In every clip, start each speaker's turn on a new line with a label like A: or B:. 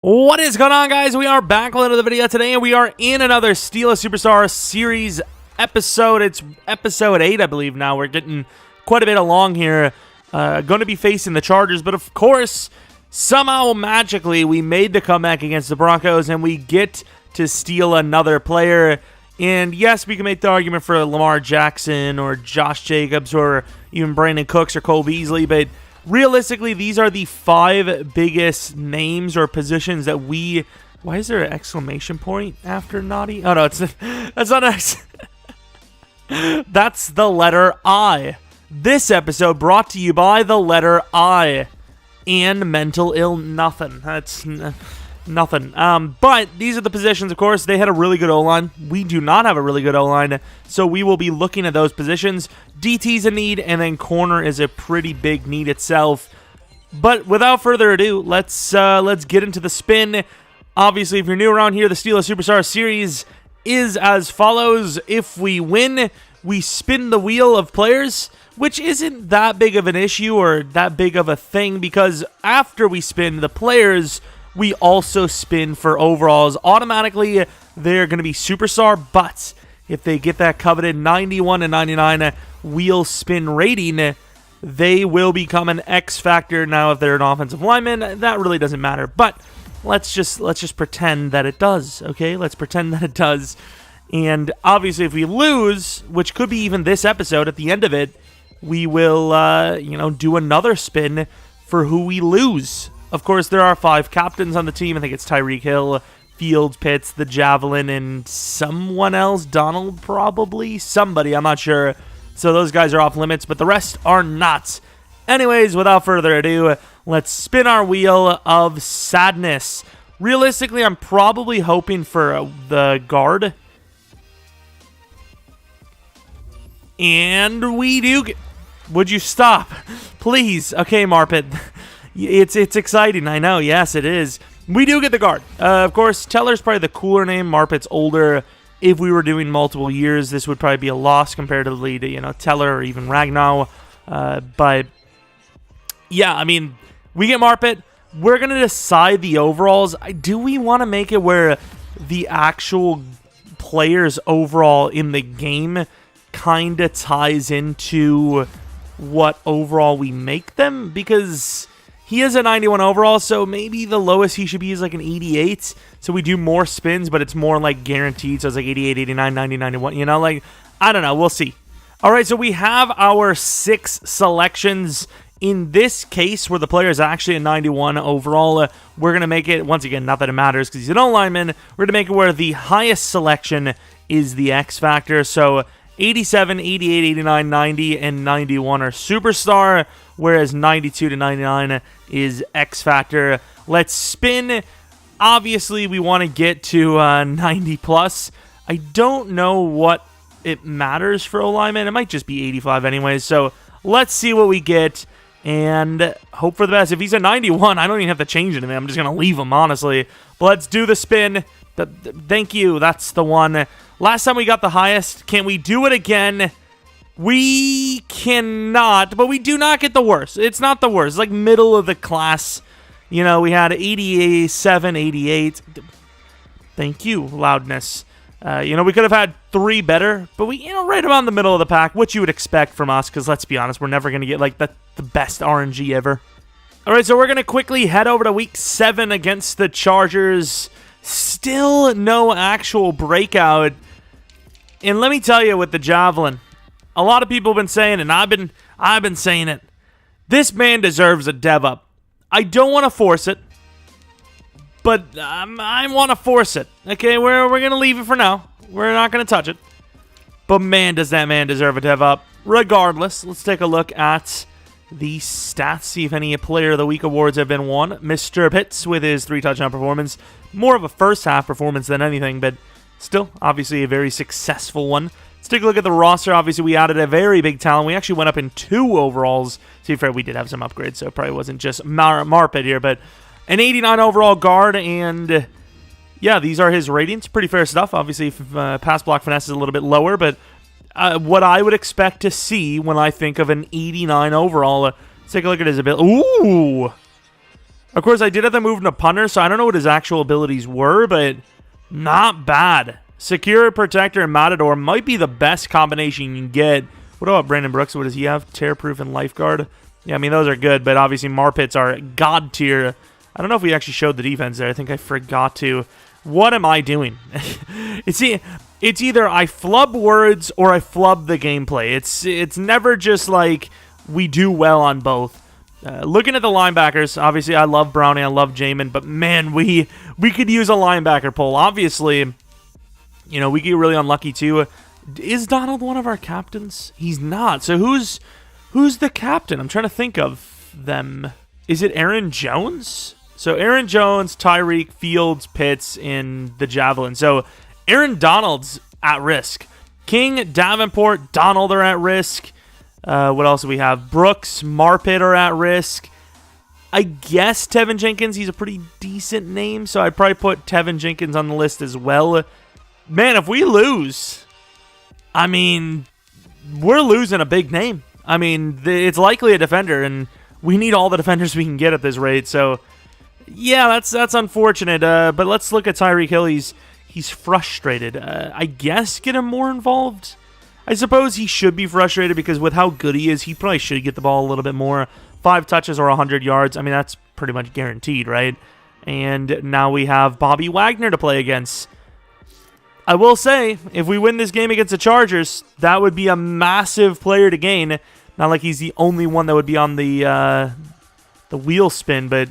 A: What is going on, guys? We are back with another video today, and we are in another Steal a Superstar series episode. It's episode 8, I believe now. We're getting quite a bit along here. Going to be facing the Chargers, but of course, somehow magically, we made the comeback against the Broncos, and we get to steal another player. And yes, we can make the argument for Lamar Jackson or Josh Jacobs or even Brandon Cooks or Cole Beasley, but realistically, these are the 5 biggest names or positions that we... Why is there an exclamation point after Naughty? Oh, no, that's not X. That's the letter I. This episode brought to you by the letter I. And mental ill nothing. That's nothing. But these are the positions, of course. They had a really good O-line. We do not have a really good O-line, so we will be looking at those positions. DT's a need, and then corner is a pretty big need itself. But without further ado, let's get into the spin. Obviously, if you're new around here, the Steal a Superstar series is as follows. If we win, we spin the wheel of players, which isn't that big of an issue or that big of a thing, because after we spin the players, we also spin for overalls. Automatically, they're going to be superstar, but if they get that coveted 91 and 99 wheel spin rating, they will become an X factor. Now, if they're an offensive lineman, that really doesn't matter. But let's just pretend that it does, okay? Let's pretend that it does. And obviously, if we lose, which could be even this episode, at the end of it, we will, do another spin for who we lose. Of course, there are 5 captains on the team. I think it's Tyreek Hill, Fields, Pitts, the Javelin, and someone else. Donald, probably. Somebody, I'm not sure. So those guys are off limits, but the rest are not. Anyways, without further ado, let's spin our wheel of sadness. Realistically, I'm probably hoping for the guard. And we do get... Would you stop? Please. Okay, Marpet. It's exciting, I know. Yes, it is. We do get the guard. Of course, Teller's probably the cooler name. Marpet's older. If we were doing multiple years, this would probably be a loss comparatively to, Teller or even Ragnow. But, yeah, I mean, we get Marpet. We're going to decide the overalls. Do we want to make it where the actual player's overall in the game kind of ties into what overall we make them? Because he is a 91 overall, so maybe the lowest he should be is like an 88. So we do more spins, but it's more like guaranteed. So it's like 88, 89, 90, 91. I don't know. We'll see. All right, so we have our 6 selections. In this case, where the player is actually a 91 overall, we're going to make it, once again, not that it matters because he's an O-lineman. We're going to make it where the highest selection is the X factor. So 87, 88, 89, 90, and 91 are superstar, whereas 92 to 99 is X factor. Let's spin. Obviously, we want to get to 90 plus. I don't know what it matters for O-lineman. It might just be 85 anyways. So let's see what we get and hope for the best. If he's a 91, I don't even have to change anything. I'm just going to leave him, honestly. But let's do the spin. Thank you. That's the one. Last time we got the highest. Can we do it again? We cannot, but we do not get the worst. It's not the worst. It's like middle of the class. We had 87, 88. Thank you, loudness. We could have had 3 better, but we, right around the middle of the pack, what you would expect from us, because let's be honest, we're never going to get, like, the best RNG ever. All right, so we're going to quickly head over to Week 7 against the Chargers. Still no actual breakout. And let me tell you, with the Javelin, a lot of people have been saying, and I've been saying it, this man deserves a dev up. I don't want to force it, but I want to force it. Okay, we're going to leave it for now. We're not going to touch it. But man, does that man deserve a dev up. Regardless, let's take a look at the stats, see if any Player of the Week awards have been won. Mr. Pitts with his 3-touchdown performance. More of a first-half performance than anything, but still, obviously, a very successful one. Let's take a look at the roster. Obviously, we added a very big talent. We actually went up in 2 overalls. To be fair, we did have some upgrades, so it probably wasn't just Marpet here, but an 89 overall guard, and yeah, these are his ratings. Pretty fair stuff. Obviously, pass block finesse is a little bit lower, but what I would expect to see when I think of an 89 overall. Let's take a look at his ability. Ooh! Of course, I did have to move into punter, so I don't know what his actual abilities were, but not bad. Secure, Protector, and Matador might be the best combination you can get. What about Brandon Brooks? What does he have? Tearproof and Lifeguard? Yeah, I mean, those are good, but obviously Marpits are god tier. I don't know if we actually showed the defense there. I think I forgot to. What am I doing? It's either I flub words or I flub the gameplay. It's never just like we do well on both. Looking at the linebackers, obviously I love Brownie, I love Jamin, but man, we could use a linebacker pull. Obviously, you know, we get really unlucky too. Is Donald one of our captains? He's not. So who's the captain? I'm trying to think of them. Is it Aaron Jones? So Aaron Jones, Tyreek, Fields, Pitts in the Javelin. So Aaron Donald's at risk. King, Davenport, Donald are at risk. What else do we have? Brooks, Marpet are at risk. I guess Tevin Jenkins, he's a pretty decent name, so I'd probably put Tevin Jenkins on the list as well. Man, if we lose, I mean, we're losing a big name. I mean, it's likely a defender, and we need all the defenders we can get at this rate, so yeah, that's unfortunate. But let's look at Tyreek Hill. He's frustrated. I guess get him more involved. I suppose he should be frustrated because with how good he is, he probably should get the ball a little bit more. 5 touches or 100 yards. I mean, that's pretty much guaranteed, right? And now we have Bobby Wagner to play against. I will say, if we win this game against the Chargers, that would be a massive player to gain. Not like he's the only one that would be on the wheel spin, but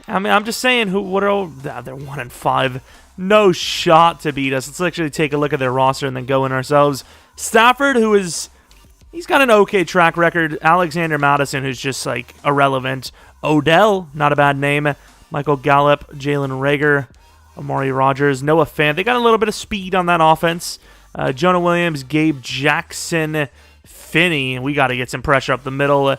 A: I mean, I'm just saying, they're 1-5. No shot to beat us. Let's actually take a look at their roster and then go in ourselves. Stafford, he's got an okay track record. Alexander Madison, who's just like irrelevant. Odell, not a bad name. Michael Gallup, Jalen Reagor, Amari Rogers, Noah Fant. They got a little bit of speed on that offense. Jonah Williams, Gabe Jackson, Finney. We got to get some pressure up the middle.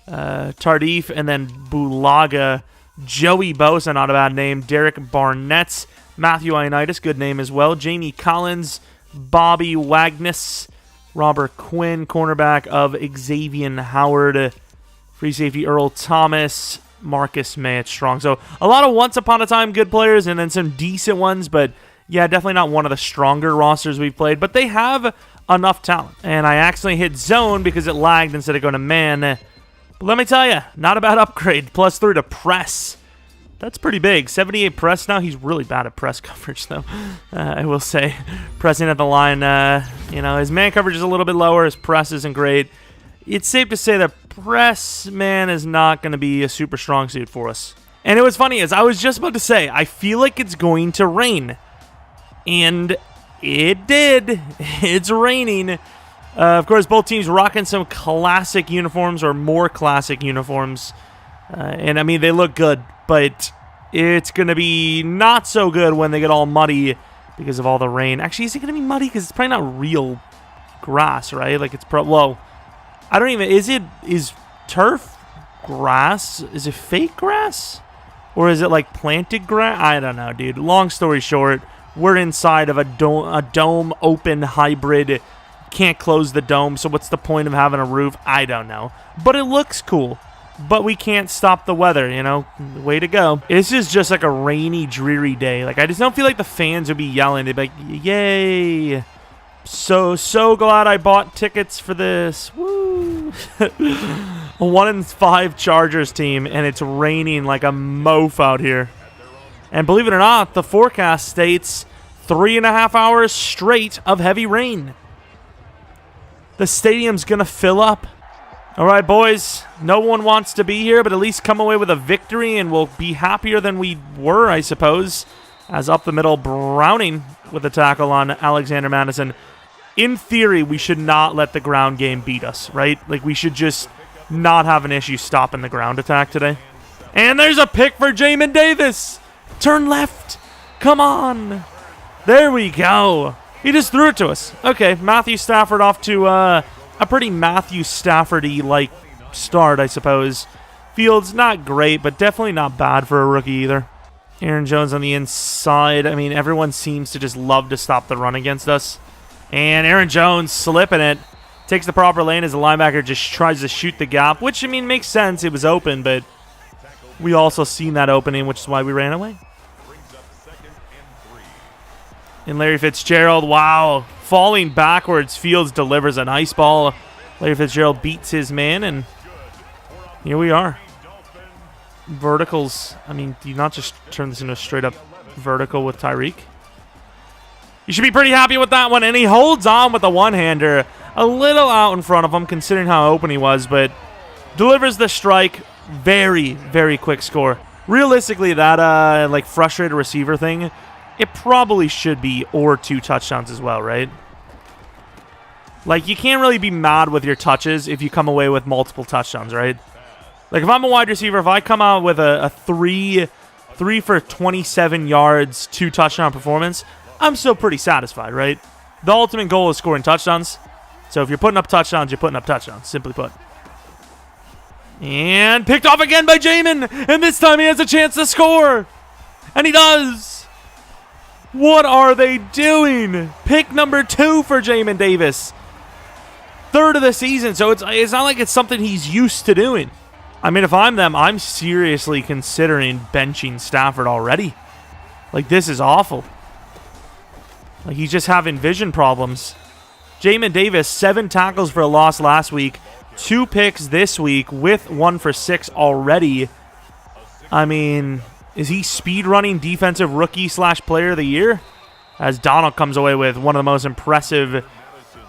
A: Tardif, and then Bulaga. Joey Bosa, not a bad name. Derek Barnett. Matthew Ioannidis, good name as well. Jamie Collins, Bobby Wagness, Robert Quinn, cornerback of Xavier Howard, free safety Earl Thomas, Marcus May at strong. So a lot of once upon a time good players and then some decent ones, but yeah, definitely not one of the stronger rosters we've played, but they have enough talent. And I accidentally hit zone because it lagged instead of going to man. But let me tell you, not a bad upgrade. +3 to press. That's pretty big. 78 press now. He's really bad at press coverage, though. I will say. Pressing at the line, his man coverage is a little bit lower. His press isn't great. It's safe to say that press, man, is not going to be a super strong suit for us. And it was funny, as I was just about to say, I feel like it's going to rain. And it did. It's raining. Of course, both teams rocking some classic uniforms or more classic uniforms. And, I mean, they look good. But it's going to be not so good when they get all muddy because of all the rain. Actually, is it going to be muddy? Because it's probably not real grass, right? Like, it's well, I don't even, is turf grass? Is it fake grass? Or is it, like, planted grass? I don't know, dude. Long story short, we're inside of a dome open hybrid. Can't close the dome, so what's the point of having a roof? I don't know. But it looks cool. But we can't stop the weather, Way to go. This is just like a rainy, dreary day. Like, I just don't feel like the fans would be yelling. They'd be like, yay. So glad I bought tickets for this. Woo. A 1-5 Chargers team, and it's raining like a moaf out here. And believe it or not, the forecast states 3.5 hours straight of heavy rain. The stadium's going to fill up. All right, boys, no one wants to be here, but at least come away with a victory, and we'll be happier than we were, I suppose. As up the middle, Browning with a tackle on Alexander Madison. In theory, we should not let the ground game beat us, right? Like, we should just not have an issue stopping the ground attack today. And there's a pick for Jamin Davis. Turn left. Come on. There we go. He just threw it to us. Okay, Matthew Stafford off to a pretty Matthew Stafford-y like start, I suppose. Fields, not great, but definitely not bad for a rookie either. Aaron Jones on the inside. I mean, everyone seems to just love to stop the run against us. And Aaron Jones slipping it. Takes the proper lane as the linebacker just tries to shoot the gap, which, I mean, makes sense. It was open, but We also seen that opening, which is why we ran away. And Larry Fitzgerald, wow. Falling backwards, Fields delivers a nice ball. Larry Fitzgerald beats his man, and here we are. Verticals. I mean, do you not just turn this into a straight-up vertical with Tyreek? You should be pretty happy with that one, and he holds on with the one-hander. A little out in front of him, considering how open he was, but delivers the strike. Very, very quick score. Realistically, that like frustrated receiver thing, it probably should be or 2 touchdowns as well, right? Like, you can't really be mad with your touches if you come away with multiple touchdowns, right? Like, if I'm a wide receiver, if I come out with a 3 for 27 yards, 2 touchdown performance, I'm still pretty satisfied, right? The ultimate goal is scoring touchdowns. So if you're putting up touchdowns, you're putting up touchdowns, simply put. And picked off again by Jamin. And this time he has a chance to score. And he does. What are they doing? Pick number 2 for Jamin Davis. 3rd of the season. So it's not like it's something he's used to doing. I mean, if I'm them, I'm seriously considering benching Stafford already. Like, this is awful. Like, he's just having vision problems. Jamin Davis, 7 tackles for a loss last week. 2 picks this week with 1 for 6 already. I mean, is he speed-running defensive rookie/player of the year? As Donald comes away with one of the most impressive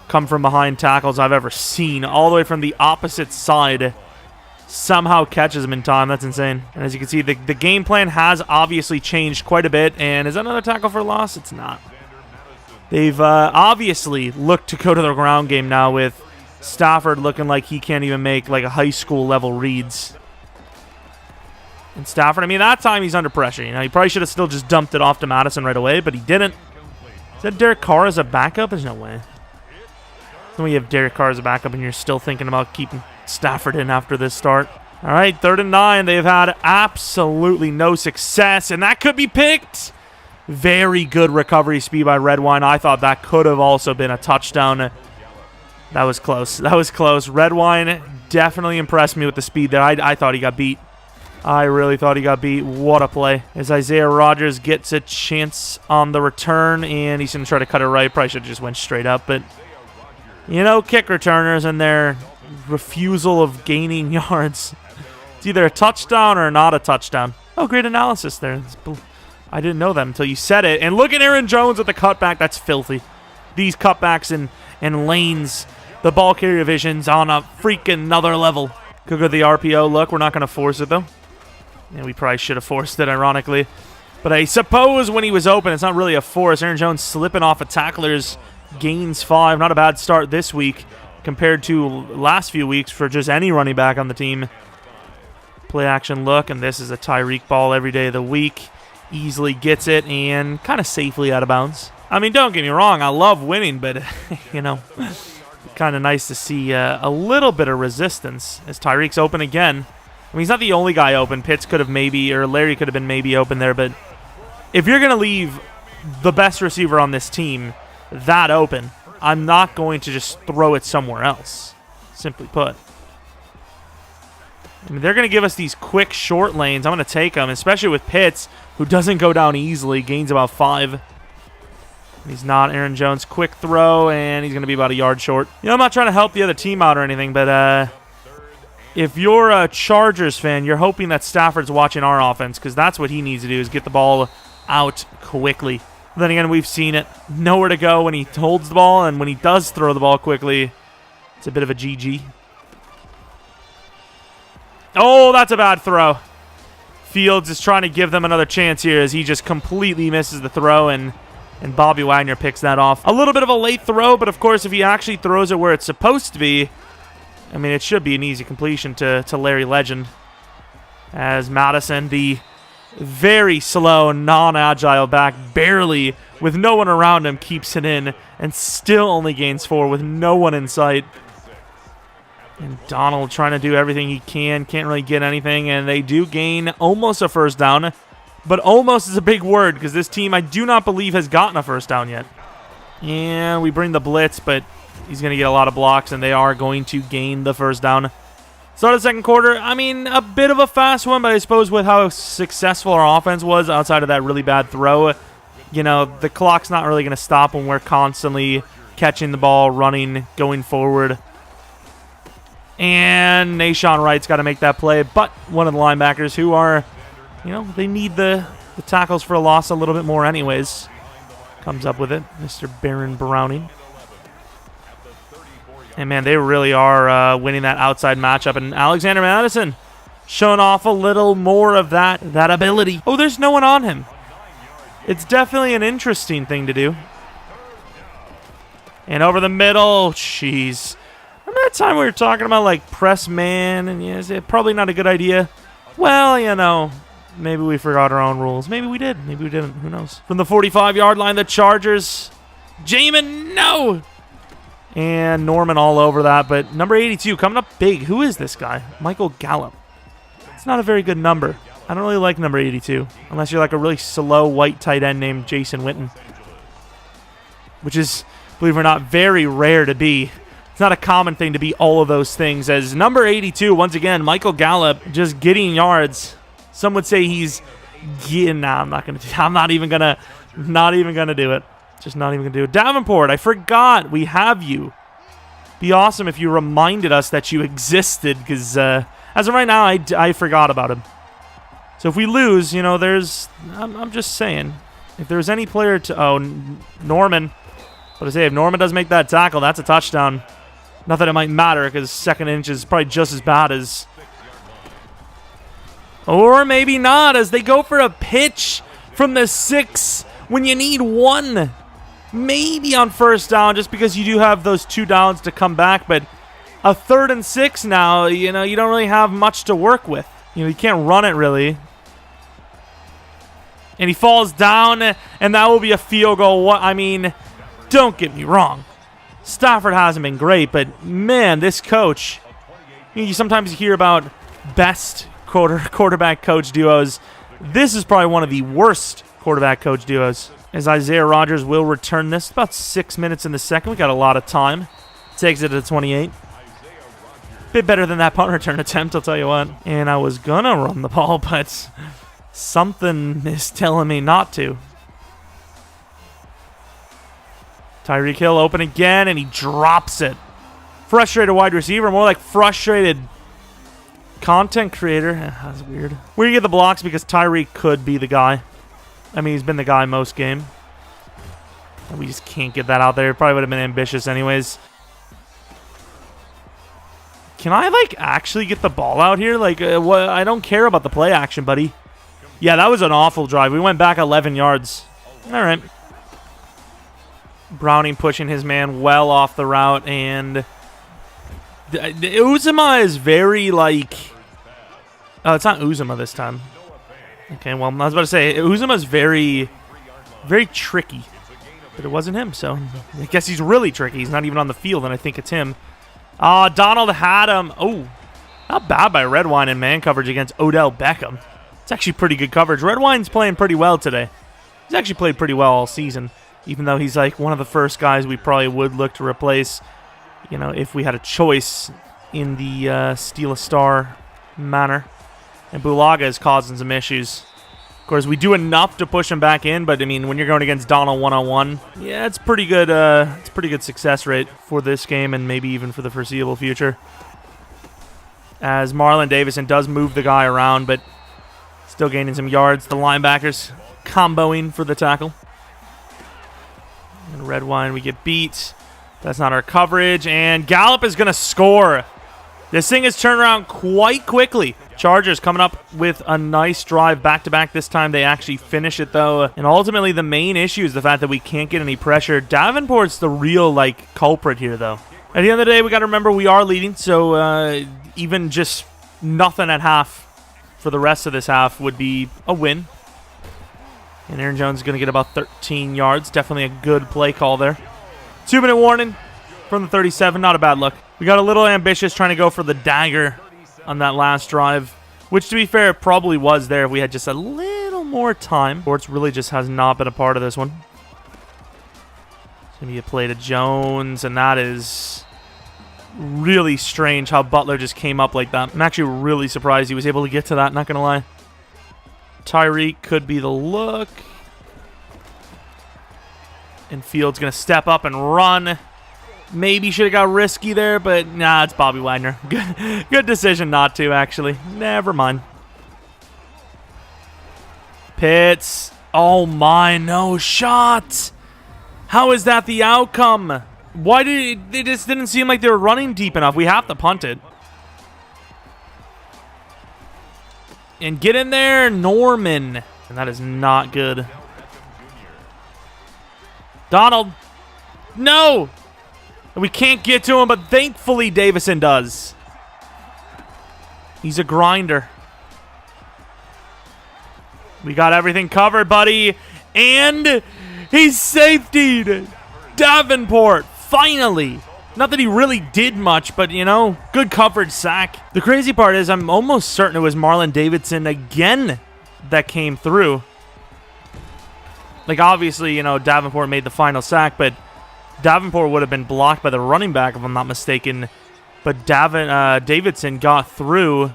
A: come-from-behind tackles I've ever seen. All the way from the opposite side. Somehow catches him in time. That's insane. And as you can see, the game plan has obviously changed quite a bit. And is that another tackle for a loss? It's not. They've obviously looked to go to the ground game now with Stafford looking like he can't even make like a high school level reads. And Stafford, I mean, that time he's under pressure. You know, he probably should have still just dumped it off to Madison right away, but he didn't. Is that Derek Carr as a backup? There's no way. Then we have Derek Carr as a backup, and you're still thinking about keeping Stafford in after this start. All right, 3rd and 9. They've had absolutely no success, and that could be picked. Very good recovery speed by Redwine. I thought that could have also been a touchdown. That was close. That was close. Redwine definitely impressed me with the speed there. I thought he got beat. I really thought he got beat. What a play. As Isaiah Rodgers gets a chance on the return, and he's going to try to cut it right. Probably should have just went straight up, but, you know, kick returners and their refusal of gaining yards. It's either a touchdown or not a touchdown. Oh, great analysis there. I didn't know that until you said it. And look at Aaron Jones with the cutback. That's filthy. These cutbacks and lanes, the ball carrier vision's on a freaking another level. Could go to the RPO look. We're not going to force it, though. Yeah, we probably should have forced it, ironically. But I suppose when he was open, it's not really a force. Aaron Jones slipping off of tacklers, gains 5. Not a bad start this week compared to last few weeks for just any running back on the team. Play action look, and this is a Tyreek ball every day of the week. Easily gets it and kind of safely out of bounds. I mean, don't get me wrong, I love winning, but, you know, kind of nice to see a little bit of resistance as Tyreek's open again. I mean, he's not the only guy open. Pitts could have maybe, or Larry could have been maybe open there, but if you're going to leave the best receiver on this team that open, I'm not going to just throw it somewhere else, simply put. I mean, they're going to give us these quick, short lanes. I'm going to take them, especially with Pitts, who doesn't go down easily, gains about 5. He's not Aaron Jones. Quick throw, and he's going to be about a yard short. You know, I'm not trying to help the other team out or anything, but if you're a Chargers fan, you're hoping that Stafford's watching our offense, because that's what he needs to do, is get the ball out quickly. Then again, we've seen it. Nowhere to go when he holds the ball, and when he does throw the ball quickly, it's a bit of a GG. Oh, that's a bad throw. Fields is trying to give them another chance here as he just completely misses the throw, and Bobby Wagner picks that off. A little bit of a late throw, but of course, if he actually throws it where it's supposed to be, I mean, it should be an easy completion to Larry Legend. As Madison, the very slow, non-agile back, barely, with no one around him, keeps it in, and still only gains 4 with no one in sight. And Donald trying to do everything he can, can't really get anything, and they do gain almost a first down. But almost is a big word, because this team, I do not believe, has gotten a first down yet. And we bring the blitz, but he's going to get a lot of blocks, and they are going to gain the first down. Start of the second quarter, I mean, a bit of a fast one, but I suppose with how successful our offense was outside of that really bad throw, you know, the clock's not really going to stop when we're constantly catching the ball, running, going forward. And Nashawn Wright's got to make that play, but one of the linebackers who are, you know, they need the tackles for a loss a little bit more anyways. Comes up with it, Mr. Baron Browning. And, man, they really are winning that outside matchup. And Alexander Madison showing off a little more of that ability. Oh, there's no one on him. It's definitely an interesting thing to do. And over the middle, jeez. Remember that time we were talking about, like, press man? And, yeah, is it probably not a good idea? Well, you know, maybe we forgot our own rules. Maybe we did. Maybe we didn't. Who knows? From the 45-yard line, the Chargers. Jamin, no! And Norman all over that, but number 82 coming up big. Who is this guy? Michael Gallup. It's not a very good number. I don't really like number 82, unless you're like a really slow white tight end named Jason Witten, which is, believe it or not, very rare to be. It's not a common thing to be all of those things. As number 82, once again, Michael Gallup just getting yards. Some would say he's, yeah, nah, I'm not even gonna do it. Just not even going to do it. Davenport, I forgot we have you. Be awesome if you reminded us that you existed, because as of right now, I forgot about him. So if we lose, you know, I'm just saying, if there's any player to, oh, Norman. But I say, if Norman does make that tackle, that's a touchdown. Not that it might matter, because second inch is probably just as bad as, or maybe not, as they go for a pitch from the 6 when you need 1. Maybe on first down, just because you do have those 2 downs to come back. But a 3rd and 6 now, you know, you don't really have much to work with. You know, you can't run it really. And he falls down, and that will be a field goal. What I mean, don't get me wrong. Stafford hasn't been great, but man, this coach. You sometimes hear about best quarterback coach duos. This is probably one of the worst quarterback coach duos. As Isaiah Rodgers will return this. About 6 minutes in the second. We got a lot of time. Takes it to 28. Bit better than that punt return attempt, I'll tell you what. And I was going to run the ball, but something is telling me not to. Tyreek Hill open again, and he drops it. Frustrated wide receiver. More like frustrated content creator. That's weird. We're going to get the blocks because Tyreek could be the guy. I mean, he's been the guy most game. We just can't get that out there. Probably would have been ambitious anyways. Can I, like, actually get the ball out here? Like, what? I don't care about the play action, buddy. Yeah, that was an awful drive. We went back 11 yards. All right. Browning pushing his man well off the route. And Uzomah is very, like... Oh, it's not Uzomah this time. Okay, well, I was about to say, Uzomah's very, very tricky. But it wasn't him, so I guess he's really tricky. He's not even on the field, and I think it's him. Donald had him. Oh, not bad by Redwine in man coverage against Odell Beckham. It's actually pretty good coverage. Redwine's playing pretty well today. He's actually played pretty well all season, even though he's like one of the first guys we probably would look to replace, you know, if we had a choice in the Steal a Star manner. And Bulaga is causing some issues. Of course, we do enough to push him back in, but I mean, when you're going against Donald one-on-one, yeah, it's pretty good. It's pretty good success rate for this game, and maybe even for the foreseeable future. As Marlon Davison does move the guy around, but still gaining some yards. The linebackers comboing for the tackle. And Redwine, we get beat. That's not our coverage, and Gallup is going to score. This thing has turned around quite quickly. Chargers coming up with a nice drive back-to-back. This time they actually finish it, though. And ultimately, the main issue is the fact that we can't get any pressure. Davenport's the real, like, culprit here, though. At the end of the day, we got to remember we are leading, so even just nothing at half for the rest of this half would be a win. And Aaron Jones is going to get about 13 yards. Definitely a good play call there. 2-minute warning from the 37. Not a bad look. We got a little ambitious trying to go for the dagger on that last drive, which, to be fair, probably was there if we had just a little more time. Sports really just has not been a part of this one. It's going to be a play to Jones, and that is Really strange how Butler just came up like that. I'm actually really surprised he was able to get to that, not going to lie. Tyreek could be the look. And Fields going to step up and run. Maybe should have got risky there, but nah, it's Bobby Wagner. Good decision not to, actually. Never mind. Pitts. Oh my, no shot. How is that the outcome? Why did it just didn't seem like they were running deep enough? We have to punt it. And get in there, Norman. And that is not good. Donald. No. We can't get to him, but thankfully Davison does. He's a grinder. We got everything covered, buddy. And he's safetied. Davenport, finally. Not that he really did much, but, you know, good coverage sack. The crazy part is I'm almost certain it was Marlon Davidson again that came through. Like, obviously, you know, Davenport made the final sack, but Davenport would have been blocked by the running back, if I'm not mistaken. But Davidson got through,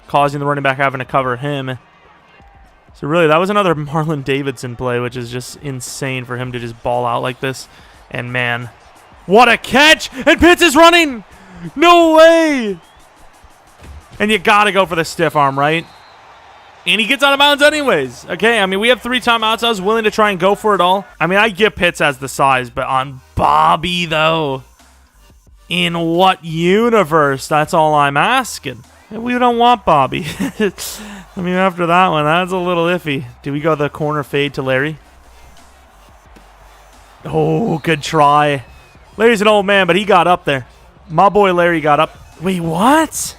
A: causing the running back having to cover him. So really, that was another Marlon Davidson play, which is just insane for him to just ball out like this. And man, what a catch! And Pitts is running! No way! And you gotta go for the stiff arm, right? And he gets out of bounds anyways. Okay, I mean, we have 3 timeouts. I was willing to try and go for it all. I mean, I get Pitts as the size, but on Bobby, though, in what universe? That's all I'm asking. We don't want Bobby. I mean, after that one, that's a little iffy. Do we go the corner fade to Larry? Oh, good try. Larry's an old man, but he got up there. My boy Larry got up. Wait, what?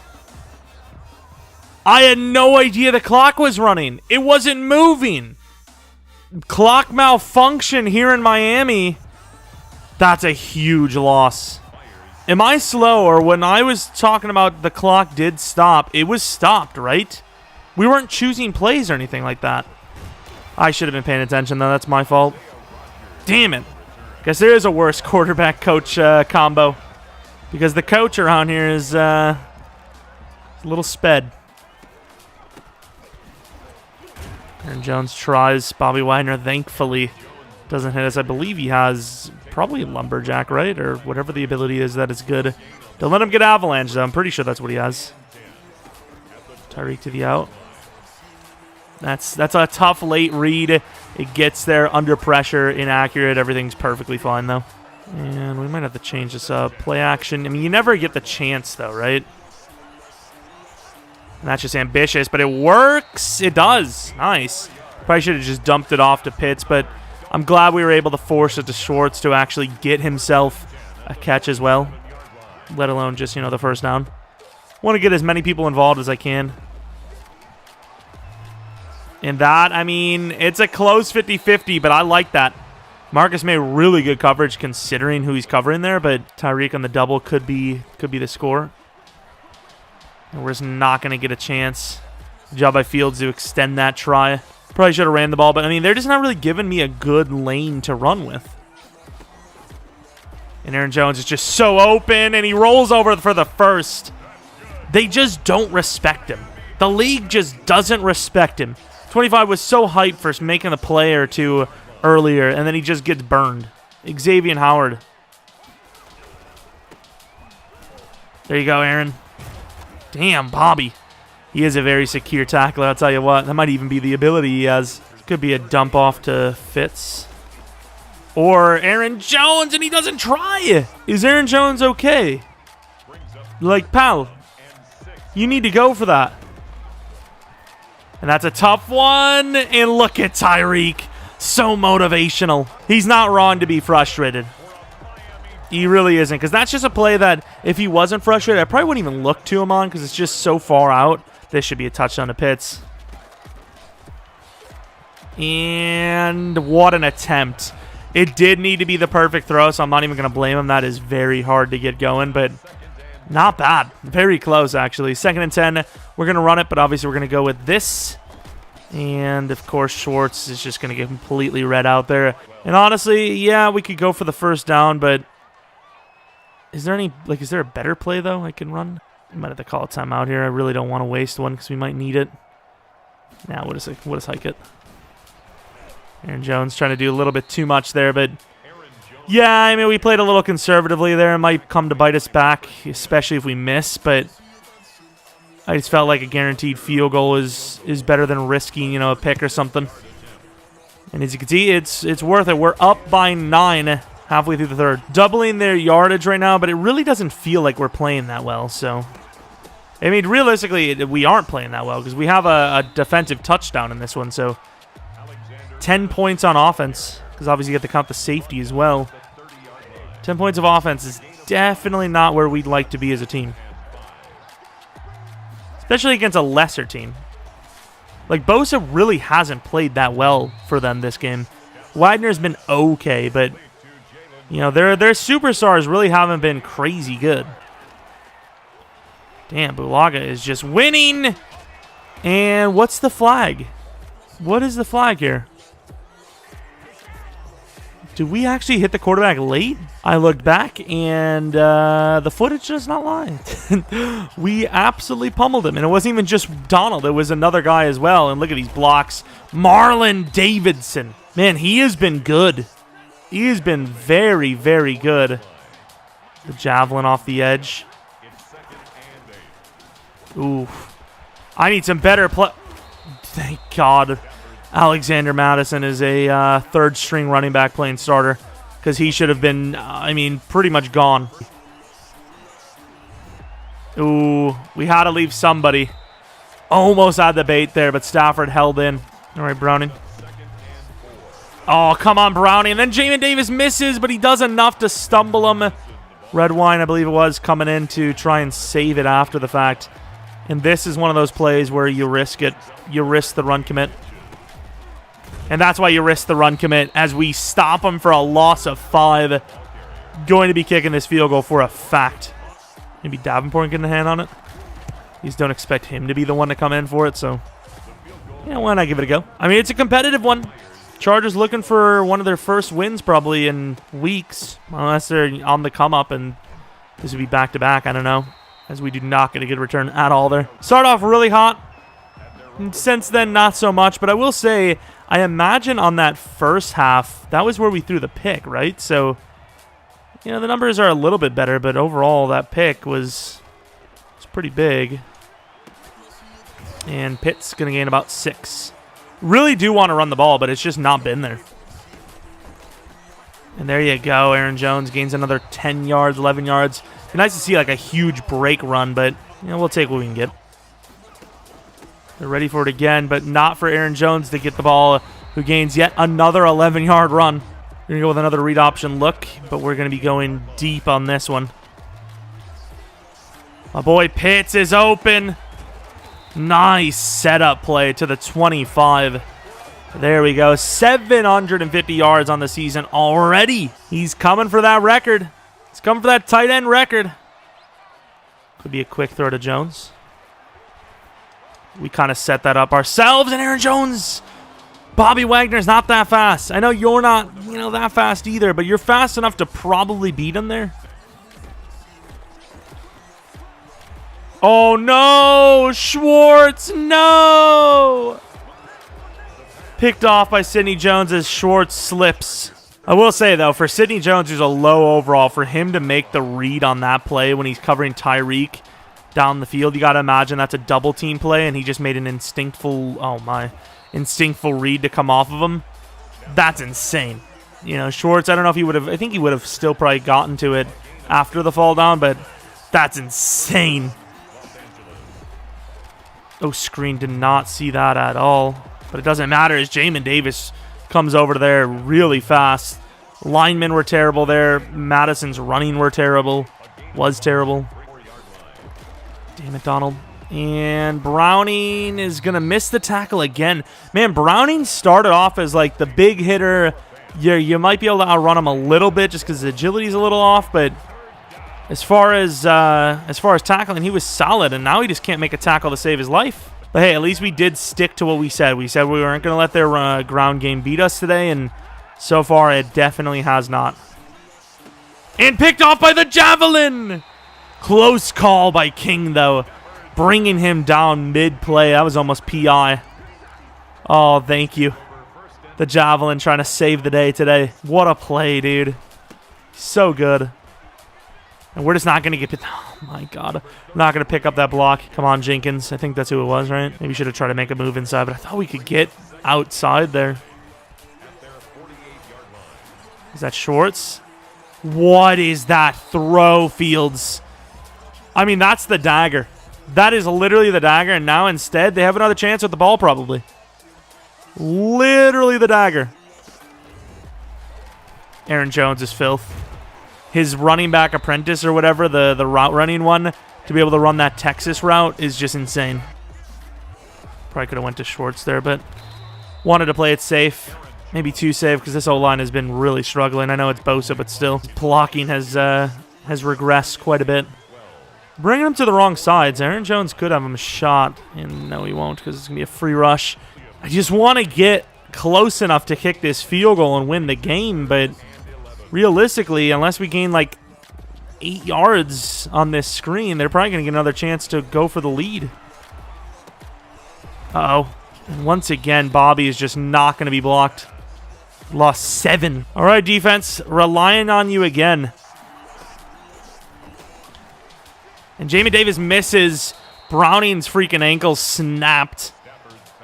A: I had no idea the clock was running. It wasn't moving. Clock malfunction here in Miami. That's a huge loss. Am I slow, or when I was talking about the clock did stop, it was stopped, right? We weren't choosing plays or anything like that. I should have been paying attention, though. That's my fault. Damn it. Guess there is a worse quarterback-coach combo. Because the coach around here is a little sped. Aaron Jones tries. Bobby Wagner, thankfully, doesn't hit us. I believe he has probably Lumberjack, right? Or whatever the ability is that is good. Don't let him get Avalanche, though. I'm pretty sure that's what he has. Tyreek to the out. That's a tough late read. It gets there under pressure, inaccurate. Everything's perfectly fine, though. And we might have to change this up. Play action. I mean, you never get the chance, though, right? And that's just ambitious, but it works. It does. Nice. Probably should have just dumped it off to Pitts, but I'm glad we were able to force it to Schwartz to actually get himself a catch as well, let alone just, you know, the first down. Want to get as many people involved as I can. And that, I mean, it's a close 50-50, but I like that. Marcus made really good coverage considering who he's covering there, but Tyreek on the double could be the score. And we're just not going to get a chance. Good job by Fields to extend that try. Probably should have ran the ball, but I mean, they're just not really giving me a good lane to run with. And Aaron Jones is just so open, and he rolls over for the first. They just don't respect him. The league just doesn't respect him. 25 was so hyped for making a play or two earlier, and then he just gets burned. Xavier Howard. There you go, Aaron. Damn, Bobby. He is a very secure tackler, I'll tell you what. That might even be the ability he has. Could be a dump off to Fitz. Or Aaron Jones, and he doesn't try. Is Aaron Jones okay? Like, pal, you need to go for that. And that's a tough one. And look at Tyreek. So motivational. He's not wrong to be frustrated. He really isn't. Because that's just a play that if he wasn't frustrated, I probably wouldn't even look to him on because it's just so far out. This should be a touchdown to Pitts. And what an attempt. It did need to be the perfect throw, so I'm not even going to blame him. That is very hard to get going, but not bad. Very close, actually. 2nd and 10. We're going to run it, but obviously we're going to go with this. And, of course, Schwartz is just going to get completely red out there. And honestly, yeah, we could go for the first down, but Is there any, like, is there a better play, though, I can run? I might have to call a timeout here. I really don't want to waste one because we might need it. Now, we'll just hike it. Aaron Jones trying to do a little bit too much there, but yeah, I mean, we played a little conservatively there. It might come to bite us back, especially if we miss, but I just felt like a guaranteed field goal is better than risking, you know, a pick or something. And as you can see, it's worth it. We're up by 9 halfway through the third. Doubling their yardage right now, but it really doesn't feel like we're playing that well, so I mean, realistically, we aren't playing that well because we have a defensive touchdown in this one, so 10 points on offense because obviously you have to count the safety as well. 10 points of offense is definitely not where we'd like to be as a team, especially against a lesser team. Like, Bosa really hasn't played that well for them this game. Wagner's been okay, but, you know, their superstars really haven't been crazy good. Damn, Bulaga is just winning. And what's the flag? What is the flag here? Did we actually hit the quarterback late? I looked back, and the footage does not lie. We absolutely pummeled him, and it wasn't even just Donald. It was another guy as well, and look at these blocks. Marlon Davidson. Man, he has been good. He has been very, very good. The javelin off the edge. Ooh. I need some better play. Thank God Alexander Madison is a third-string running back playing starter because he should have been, I mean, pretty much gone. Ooh, we had to leave somebody. Almost had the bait there, but Stafford held in. All right, Browning. Oh, come on, Browning. And then Jamin Davis misses, but he does enough to stumble him. Red Wine, I believe it was, coming in to try and save it after the fact. And this is one of those plays where you risk it. You risk the run commit. And that's why you risk the run commit as we stop him for a loss of 5. Going to be kicking this field goal for a fact. Maybe Davenport getting a hand on it. You just don't expect him to be the one to come in for it, so yeah, why not give it a go? I mean, it's a competitive one. Chargers looking for one of their first wins probably in weeks, unless they're on the come up and this would be back-to-back. I don't know, as we do not get a good return at all there. Start off really hot. Since then, not so much, but I will say, I imagine on that first half, that was where we threw the pick, right? So, you know, the numbers are a little bit better, but overall, that pick was pretty big. And Pitt's going to gain about 6. Really do want to run the ball, but it's just not been there. And there you go. Aaron Jones gains another 10 yards, 11 yards. It's nice to see like a huge break run, but you know, we'll take what we can get. They're ready for it again, but not for Aaron Jones to get the ball, who gains yet another 11-yard run. We're going to go with another read option look, but we're going to be going deep on this one. My boy Pitts is open. Nice setup play to the 25. There we go. 750 yards on the season already. He's coming for that record. He's coming for that tight end record. Could be a quick throw to Jones. We kind of set that up ourselves, and Aaron Jones. Bobby Wagner's not that fast. I know you're not, you know, that fast either, but you're fast enough to probably beat him there. Oh, no! Schwartz, no! Picked off by Sidney Jones as Schwartz slips. I will say, though, for Sidney Jones, who's a low overall, for him to make the read on that play when he's covering Tyreek down the field, you got to imagine that's a double team play, and he just made an instinctful, instinctful read to come off of him. That's insane. You know, Schwartz, I don't know if he would have, I think he would have still probably gotten to it after the fall down, but that's insane. Oh, screen did not see that at all. But it doesn't matter as Jamin Davis comes over there really fast. Linemen were terrible there. Madison's running were terrible. Was terrible. Damn it, Donald. And Browning is going to miss the tackle again. Man, Browning started off as like the big hitter. You might be able to outrun him a little bit just because his agility's a little off, but as far as tackling, he was solid, and now he just can't make a tackle to save his life. But hey, at least we did stick to what we said. We said we weren't going to let their ground game beat us today, and so far it definitely has not. And picked off by the javelin. Close call by King, though. Bringing him down mid-play. That was almost PI. Oh, thank you. The javelin trying to save the day today. What a play, dude. So good. And we're just not going to get... Oh, my God. We're not going to pick up that block. Come on, Jenkins. I think that's who it was, right? Maybe should have tried to make a move inside, but I thought we could get outside there. Is that Schwartz? What is that throw, Fields? I mean, that's the dagger. That is literally the dagger, and now instead they have another chance with the ball, probably. Literally the dagger. Aaron Jones is filth. His running back apprentice or whatever, the route running one, to be able to run that Texas route is just insane. Probably could have went to Schwartz there, but wanted to play it safe. Maybe too safe because this O-line has been really struggling. I know it's Bosa, but still. Blocking has regressed quite a bit. Bringing him to the wrong sides. Aaron Jones could have him a shot. And no, he won't because it's going to be a free rush. I just want to get close enough to kick this field goal and win the game. But realistically, unless we gain like 8 yards on this screen, they're probably going to get another chance to go for the lead. Uh-oh. And once again, Bobby is just not going to be blocked. Lost 7. All right, defense, relying on you again. And Jamie Davis misses. Browning's freaking ankle snapped.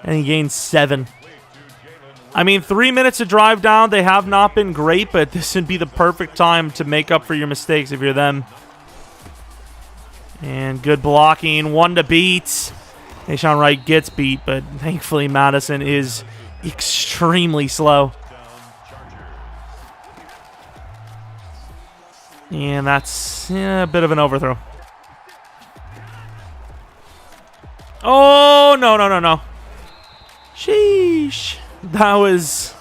A: And he gains 7. I mean, 3 minutes to drive down. They have not been great, but this would be the perfect time to make up for your mistakes if you're them. And good blocking. 1 to beat. Nashawn Wright gets beat, but thankfully Madison is extremely slow. And that's a bit of an overthrow. Oh, no, no, no, no. Sheesh. That was...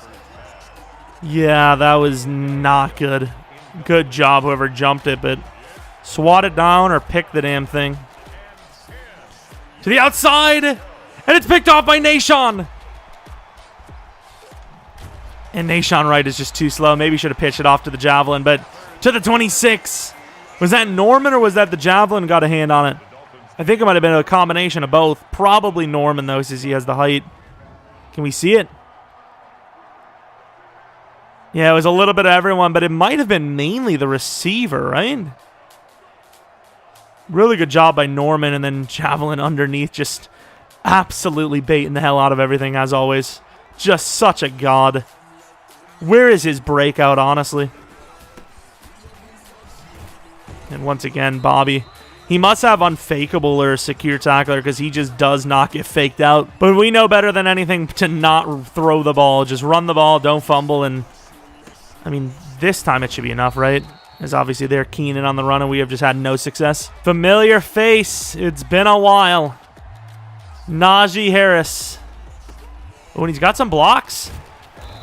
A: Yeah, that was not good. Good job, whoever jumped it, but swat it down or pick the damn thing. To the outside, and it's picked off by Nashawn. And Nashawn Wright is just too slow. Maybe should have pitched it off to the javelin, but to the 26. Was that Norman or was that the javelin got a hand on it? I think it might have been a combination of both. Probably Norman, though, since he has the height. Can we see it? Yeah, it was a little bit of everyone, but it might have been mainly the receiver, right? Really good job by Norman, and then javelin underneath, just absolutely baiting the hell out of everything, as always. Just such a god. Where is his breakout, honestly? And once again, Bobby. He must have unfakeable or secure tackler because he just does not get faked out. But we know better than anything to not throw the ball. Just run the ball, don't fumble, and I mean, this time it should be enough, right? As obviously they're keen in on the run and we have just had no success. Familiar face. It's been a while. Najee Harris. Oh, and he's got some blocks.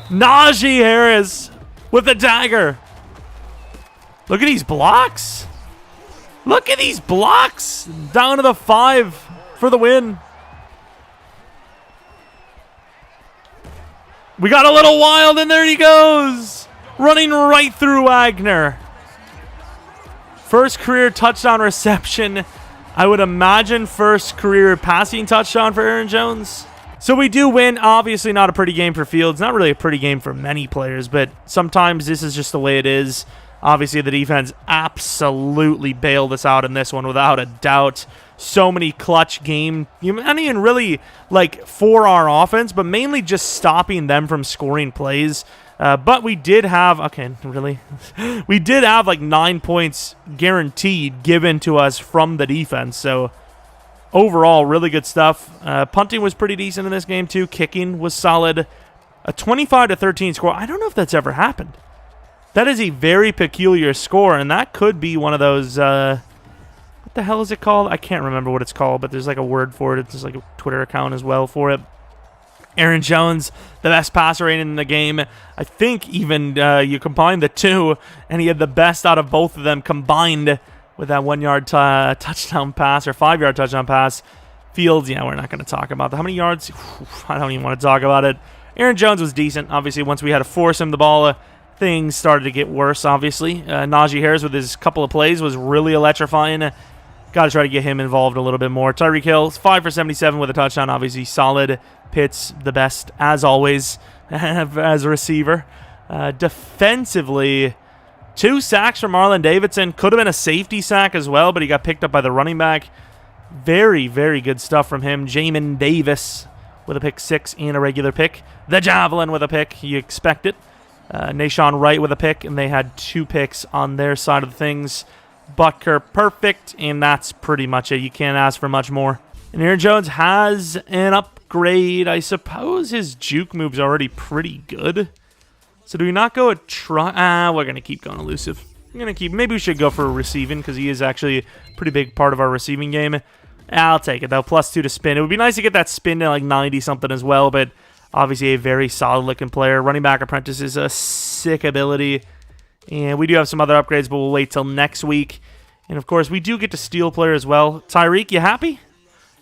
A: Najee Harris with a dagger. Look at these blocks. Look at these blocks. Down to the 5 for the win. We got a little wild, and there he goes. Running right through Wagner. First career touchdown reception. I would imagine first career passing touchdown for Aaron Jones. So we do win. Obviously not a pretty game for Fields. Not really a pretty game for many players, but sometimes this is just the way it is. Obviously, the defense absolutely bailed us out in this one without a doubt. So many clutch game. Not even really like for our offense, but mainly just stopping them from scoring plays. But we did have, okay, really? We did have like 9 points guaranteed given to us from the defense. So overall, really good stuff. Punting was pretty decent in this game too. Kicking was solid. A 25-13 score. I don't know if that's ever happened. That is a very peculiar score, and that could be one of those, what the hell is it called? I can't remember what it's called, but there's like a word for it. It's like a Twitter account as well for it. Aaron Jones, the best passer rating in the game. I think even you combine the two, and he had the best out of both of them combined with that 1 yard touchdown pass or 5 yard touchdown pass. Fields, yeah, we're not going to talk about that. How many yards? I don't even want to talk about it. Aaron Jones was decent. Obviously, once we had to force him the ball, things started to get worse, obviously. Najee Harris with his couple of plays was really electrifying. Got to try to get him involved a little bit more. Tyreek Hill, 5 for 77 with a touchdown, obviously solid. Pitts, the best, as always, as a receiver. Defensively, 2 sacks from Marlon Davidson. Could have been a safety sack as well, but he got picked up by the running back. Very, very good stuff from him. Jamin Davis with a pick 6 and a regular pick. The Javelin with a pick. You expect it. Nashawn Wright with a pick, and they had 2 picks on their side of things. Butker perfect, and that's pretty much it. You can't ask for much more. And Aaron Jones has an upgrade. I suppose his juke move's already pretty good. So do we not go a try? We're going to keep going elusive. We're going to keep. Maybe we should go for receiving because he is actually a pretty big part of our receiving game. I'll take it, though. +2 to spin. It would be nice to get that spin to like 90-something as well, but obviously a very solid-looking player. Running back apprentice is a sick ability. And we do have some other upgrades, but we'll wait till next week. And, of course, we do get to steal player as well. Tyreek, you happy?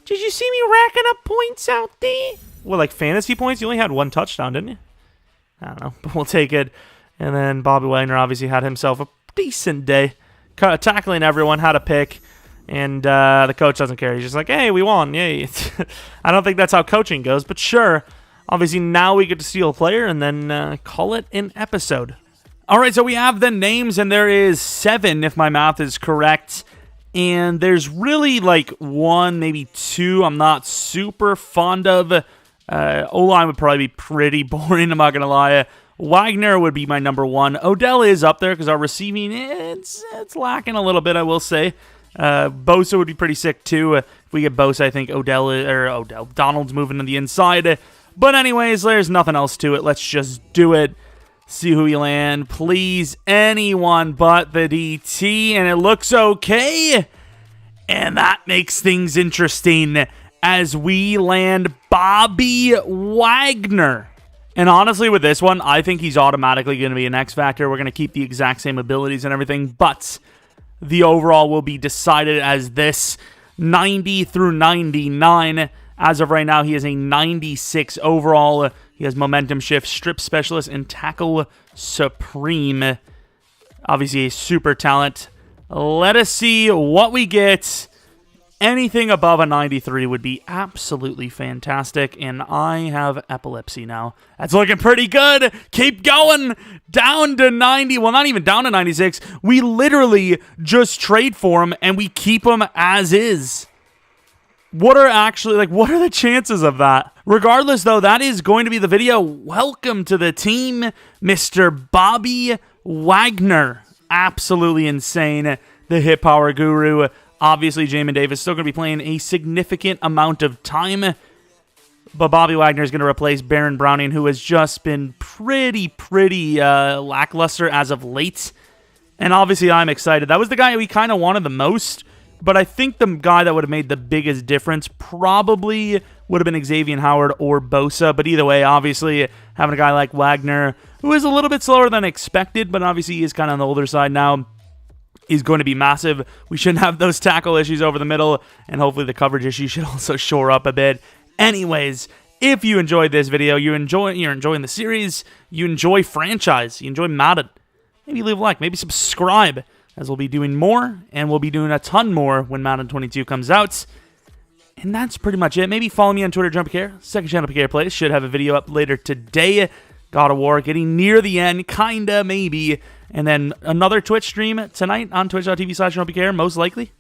A: Did you see me racking up points out there? Well, like fantasy points? You only had 1 touchdown, didn't you? I don't know, but we'll take it. And then Bobby Wagner obviously had himself a decent day. Tackling everyone, had a pick. And the coach doesn't care. He's just like, hey, we won. Yay. I don't think that's how coaching goes, but sure. Obviously, now we get to steal a player and then call it an episode. All right, so we have the names, and there is 7, if my math is correct. And there's really like 1, maybe 2 I'm not super fond of. O-line would probably be pretty boring, I'm not going to lie. Wagner would be my number 1. Odell is up there because our receiving, it's lacking a little bit, I will say. Bosa would be pretty sick, too. If we get Bosa, I think Donald's moving to the inside. But anyways, there's nothing else to it. Let's just do it. See who we land. Please, anyone but the DT. And it looks okay. And that makes things interesting as we land Bobby Wagner. And honestly, with this one, I think he's automatically going to be an X Factor. We're going to keep the exact same abilities and everything. But the overall will be decided as this 90 through 99. As of right now, he is a 96 overall. He has momentum shift, strip specialist, and tackle supreme. Obviously a super talent. Let us see what we get. Anything above a 93 would be absolutely fantastic, and I have epilepsy now. That's looking pretty good. Keep going. Down to 90. Well, not even down to 96. We literally just trade for him, and we keep him as is. What are the chances of that? Regardless, though, that is going to be the video. Welcome to the team, Mr. Bobby Wagner. Absolutely insane. The hit power guru. Obviously, Jamin Davis still going to be playing a significant amount of time. But Bobby Wagner is going to replace Baron Browning, who has just been pretty lackluster as of late. And obviously, I'm excited. That was the guy we kind of wanted the most. But I think the guy that would have made the biggest difference probably would have been Xavier Howard or Bosa. But either way, obviously, having a guy like Wagner, who is a little bit slower than expected, but obviously he is kind of on the older side now, is going to be massive. We shouldn't have those tackle issues over the middle, and hopefully the coverage issues should also shore up a bit. Anyways, if you enjoyed this video, you're enjoying the series, you enjoy franchise, you enjoy Madden, maybe leave a like, maybe subscribe, as we'll be doing more, and we'll be doing a ton more when Madden 22 comes out. And that's pretty much it. Maybe follow me on Twitter, Jeromepkr. Second channel, PK Plays. Should have a video up later today. God of War getting near the end, kinda, maybe. And then another Twitch stream tonight on twitch.tv/Jeromepkr, most likely.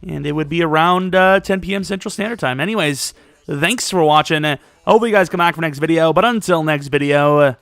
A: And it would be around 10 p.m. Central Standard Time. Anyways, thanks for watching. Hopefully you guys come back for next video. But until next video,